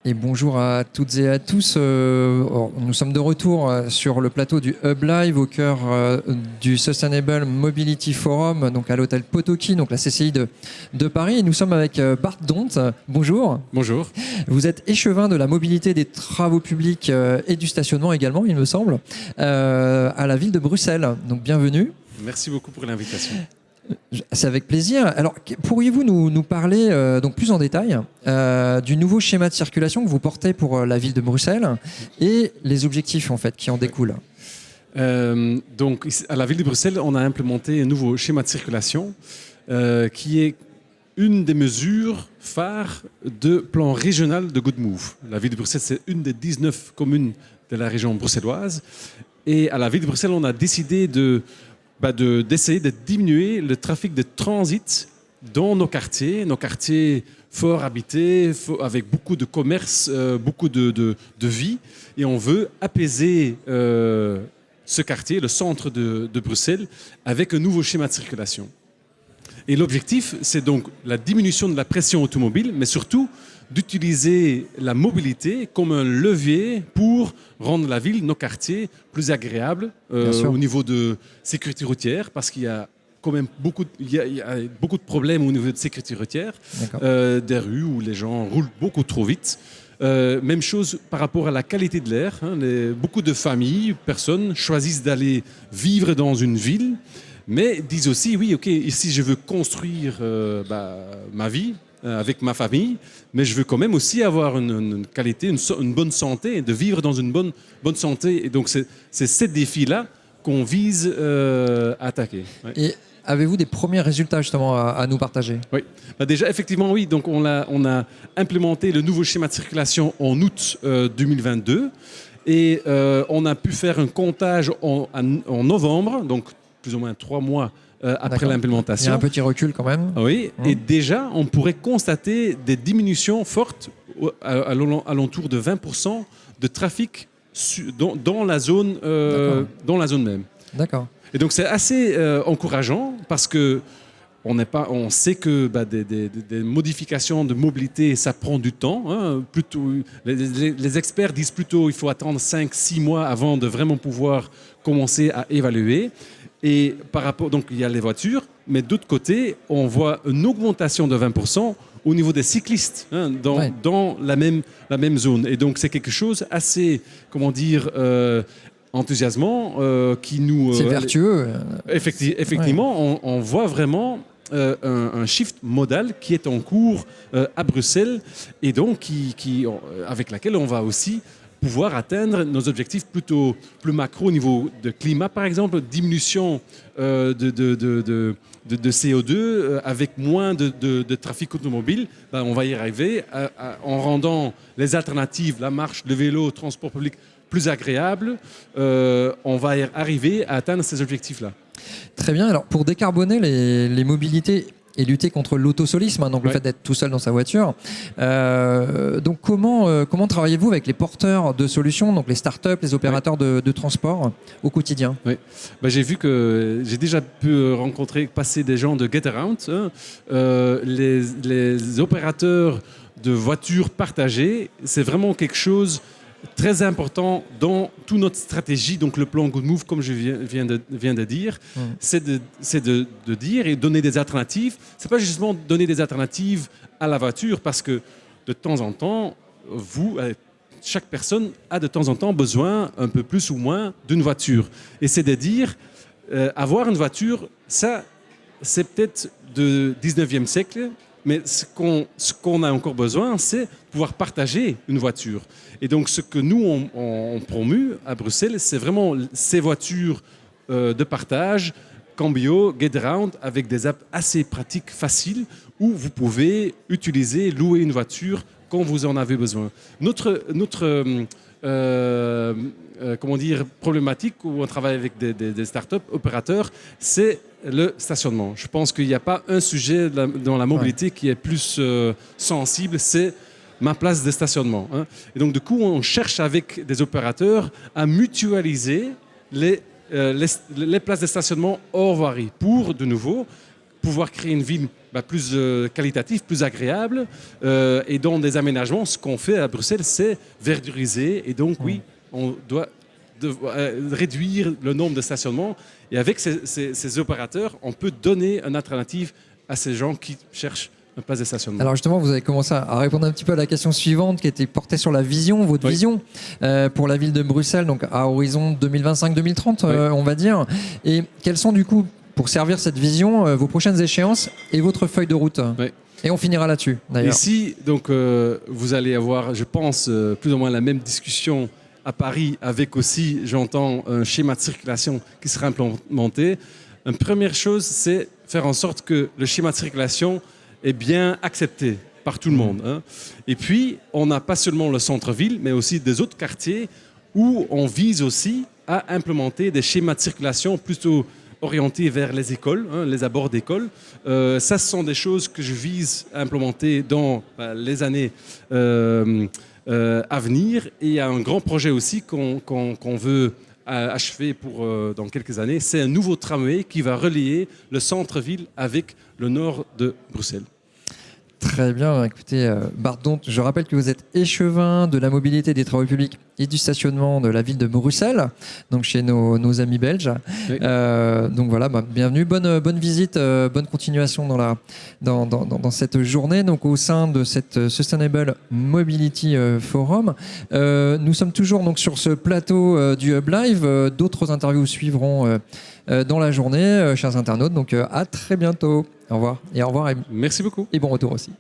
Et bonjour à toutes et à tous. Nous sommes de retour sur le plateau du Hub Live au cœur du Sustainable Mobility Forum, donc à l'hôtel Potoki, donc la CCI de Paris. Et nous sommes avec Bart Dont. Bonjour. Bonjour. Vous êtes échevin de la mobilité des travaux publics et du stationnement également, il me semble, à la ville de Bruxelles. Donc bienvenue. Merci beaucoup pour l'invitation. C'est avec plaisir. Alors, pourriez-vous nous parler donc plus en détail du nouveau schéma de circulation que vous portez pour la ville de Bruxelles et les objectifs en fait qui en découlent? Donc, à la ville de Bruxelles, on a implémenté un nouveau schéma de circulation qui est une des mesures phares de plan régional de Good Move. La ville de Bruxelles, c'est une des 19 communes de la région bruxelloise. Et à la ville de Bruxelles, on a décidé d'essayer de diminuer le trafic de transit dans nos quartiers fort habités, avec beaucoup de commerce, beaucoup de vie. Et on veut apaiser ce quartier, le centre de Bruxelles, avec un nouveau schéma de circulation. Et l'objectif, c'est donc la diminution de la pression automobile, mais surtout d'utiliser la mobilité comme un levier pour rendre la ville, nos quartiers, plus agréables au niveau de sécurité routière, parce qu'il y a quand même beaucoup de problèmes au niveau de sécurité routière, des rues où les gens roulent beaucoup trop vite. Même chose par rapport à la qualité de l'air. Beaucoup de familles, personnes choisissent d'aller vivre dans une ville, mais disent aussi, oui, ok, ici je veux construire ma vie, avec ma famille, mais je veux quand même aussi avoir une qualité, une bonne santé, de vivre dans une bonne santé. Et donc, c'est ces défis-là qu'on vise à attaquer. Ouais. Et avez-vous des premiers résultats justement à nous partager? Oui, déjà, effectivement, oui. Donc, on a implémenté le nouveau schéma de circulation en août 2022 et on a pu faire un comptage en novembre, donc plus ou moins 3 mois après l'implémentation. Il y a un petit recul quand même. Oui, et déjà, on pourrait constater des diminutions fortes, à l'entour de 20% de trafic dans la zone même. D'accord. Et donc, c'est assez encourageant parce que on sait que des modifications de mobilité, ça prend du temps. Hein. Les experts disent plutôt qu'il faut attendre 5-6 mois avant de vraiment pouvoir commencer à évaluer. Et par rapport, donc il y a les voitures, mais d'autre côté, on voit une augmentation de 20% au niveau des cyclistes dans la même zone. Et donc c'est quelque chose assez, enthousiasmant qui nous. C'est vertueux. Effectivement, on voit vraiment un shift modal qui est en cours à Bruxelles et donc avec laquelle on va aussi pouvoir atteindre nos objectifs plutôt plus macro au niveau de climat, par exemple, diminution de CO2 avec moins de trafic automobile. On va y arriver en rendant les alternatives, la marche, le vélo, le transport public plus agréables. On va y arriver à atteindre ces objectifs-là. Très bien. Alors, pour décarboner les mobilités et lutter contre l'autosolisme, donc le fait d'être tout seul dans sa voiture. Donc comment travaillez-vous avec les porteurs de solutions, donc les startups, les opérateurs de transport au quotidien? J'ai vu que j'ai déjà pu passer des gens de GetAround, les opérateurs de voitures partagées. C'est vraiment quelque chose très important dans toute notre stratégie, donc le plan Good Move, comme je viens de dire, c'est de dire et donner des alternatives. C'est pas justement donner des alternatives à la voiture, parce que de temps en temps, chaque personne a de temps en temps besoin, un peu plus ou moins, d'une voiture. Et c'est de dire, avoir une voiture, ça, c'est peut-être du 19e siècle, mais ce qu'on a encore besoin, c'est pouvoir partager une voiture. Et donc, ce que nous, on promue à Bruxelles, c'est vraiment ces voitures de partage, Cambio, GetAround, avec des apps assez pratiques, faciles, où vous pouvez louer une voiture quand vous en avez besoin. Notre problématique où on travaille avec des startups opérateurs, c'est le stationnement. Je pense qu'il n'y a pas un sujet dans la mobilité qui est plus sensible, c'est ma place de stationnement. Et donc, du coup, on cherche avec des opérateurs à mutualiser les places de stationnement hors voirie pour, de nouveau, pouvoir créer une ville plus qualitative, plus agréable. Et dans des aménagements, ce qu'on fait à Bruxelles, c'est verduriser. Et donc, oui, on doit réduire le nombre de stationnements. Et avec ces opérateurs, on peut donner une alternative à ces gens qui cherchent un place de stationnement. Alors justement, vous avez commencé à répondre un petit peu à la question suivante qui était portée sur la vision, votre vision pour la ville de Bruxelles, donc à horizon 2025-2030, on va dire. Et quelles sont du coup, pour servir cette vision, vos prochaines échéances et votre feuille de route? Et on finira là-dessus, d'ailleurs. Ici, donc, vous allez avoir, je pense, plus ou moins la même discussion à Paris, avec aussi, j'entends, un schéma de circulation qui sera implémenté. Une première chose, c'est faire en sorte que le schéma de circulation est bien accepté par tout le monde. Hein. Et puis, on n'a pas seulement le centre-ville, mais aussi des autres quartiers où on vise aussi à implémenter des schémas de circulation plutôt orientés vers les écoles, hein, les abords d'écoles. Ça, ce sont des choses que je vise à implémenter dans les années à venir. Et il y a un grand projet aussi qu'on veut achever dans quelques années. C'est un nouveau tramway qui va relier le centre-ville avec le nord de Bruxelles. Très bien, écoutez, Bart Dondt, je rappelle que vous êtes échevin de la mobilité des travaux publics et du stationnement de la ville de Bruxelles, donc chez nos amis belges. Oui. Donc voilà, bienvenue, bonne visite, bonne continuation dans cette journée, donc au sein de cette Sustainable Mobility Forum. Nous sommes toujours donc sur ce plateau du Hub Live. D'autres interviews suivront dans la journée, chers internautes. Donc à très bientôt. Au revoir. Et au revoir. Merci beaucoup. Et bon retour aussi.